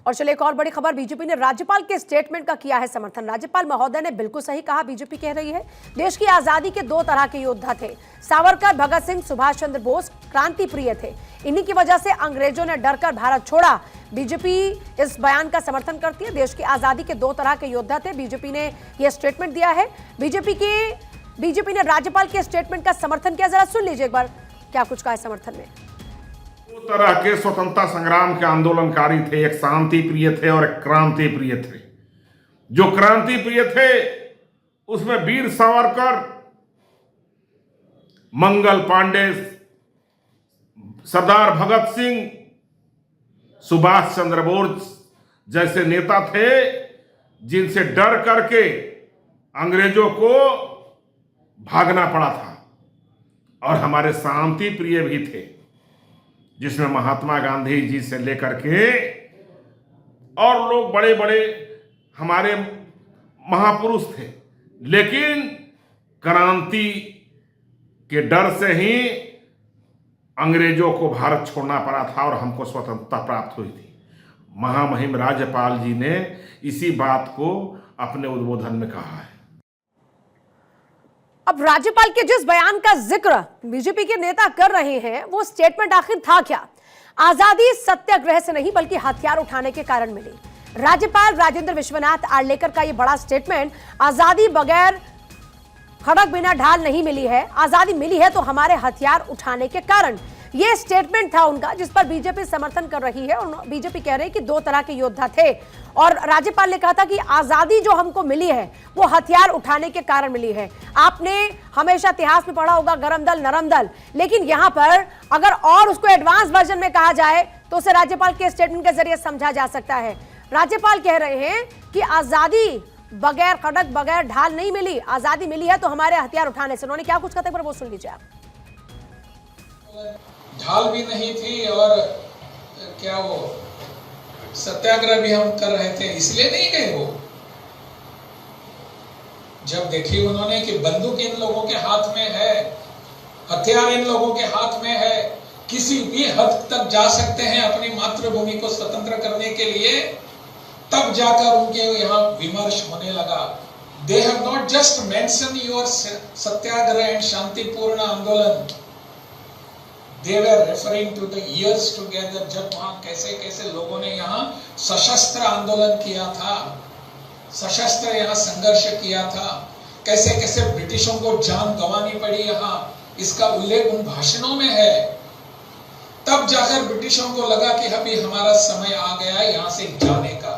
और चलिए एक और बड़ी खबर, बीजेपी ने राज्यपाल के स्टेटमेंट का किया है समर्थन। राज्यपाल महोदय ने बिल्कुल सही कहा, बीजेपी कह रही है देश की आजादी के दो तरह के योद्धा थे, सावरकर, भगत सिंह, सुभाष चंद्र बोस क्रांति प्रिय थे, इन्हीं की वजह से अंग्रेजों ने डरकर भारत छोड़ा। बीजेपी इस बयान का समर्थन करती है, देश की आजादी के दो तरह के योद्धा थे, बीजेपी ने यह स्टेटमेंट दिया है। बीजेपी ने राज्यपाल के स्टेटमेंट का समर्थन किया। जरा सुन लीजिए एक बार क्या कुछ कहा है समर्थन में। दो तरह के स्वतंत्रता संग्राम के आंदोलनकारी थे, एक शांति प्रिय थे और एक क्रांति प्रिय थे। जो क्रांति प्रिय थे उसमें वीर सावरकर, मंगल पांडे, सरदार भगत सिंह, सुभाष चंद्र बोस जैसे नेता थे, जिनसे डर करके अंग्रेजों को भागना पड़ा था। और हमारे शांति प्रिय भी थे, जिसमें महात्मा गांधी जी से लेकर के और लोग बड़े बड़े हमारे महापुरुष थे। लेकिन क्रांति के डर से ही अंग्रेजों को भारत छोड़ना पड़ा था और हमको स्वतंत्रता प्राप्त हुई थी। महामहिम राज्यपाल जी ने इसी बात को अपने उद्बोधन में कहा है। अब राज्यपाल के जिस बयान का जिक्र बीजेपी के नेता कर रहे हैं, वो स्टेटमेंट आखिर था क्या? आजादी सत्याग्रह से नहीं बल्कि हथियार उठाने के कारण मिली। राज्यपाल राजेंद्र विश्वनाथ आर्लेकर का यह बड़ा स्टेटमेंट, आजादी बगैर खड़क बिना ढाल नहीं मिली है, आजादी मिली है तो हमारे हथियार उठाने के कारण। यह स्टेटमेंट था उनका, जिस पर बीजेपी समर्थन कर रही है। और बीजेपी कह रही है कि दो तरह के योद्धा थे और राज्यपाल ने कहा था कि आजादी जो हमको मिली है वो हथियार उठाने के कारण मिली है। आपने हमेशा इतिहास में पढ़ा होगा गरम दल नरम दल, लेकिन यहां पर अगर और उसको एडवांस वर्जन में कहा जाए तो उसे राज्यपाल के स्टेटमेंट के जरिए समझा जा सकता है। राज्यपाल कह रहे हैं कि आजादी बगैर खड़क बगैर ढाल नहीं मिली, आजादी मिली है तो हमारे हथियार उठाने से। उन्होंने क्या कुछ कहा था वो सुन लीजिए आप। ढाल भी नहीं थी और क्या वो सत्याग्रह भी हम कर रहे थे, इसलिए नहीं गए वो। जब देखी उन्होंने कि बंदूक इन लोगों के हाथ में है, हथियार इन लोगों के हाथ में है, किसी भी हद तक जा सकते हैं अपनी मातृभूमि को स्वतंत्र करने के लिए, तब जाकर उनके यहाँ विमर्श होने लगा। They have not just mentioned your Satyagraha and शांतिपूर्ण आंदोलन, they were referring to the years together, जब वहां कैसे कैसे लोगों ने यहाँ सशस्त्र आंदोलन किया था, सशस्त्र यहाँ संघर्ष किया था, कैसे कैसे ब्रिटिशों को जान गंवानी पड़ी यहाँ, इसका उल्लेख उन भाषणों में है। तब जाकर ब्रिटिशों को लगा कि अभी हमारा समय आ गया है यहाँ से जाने का।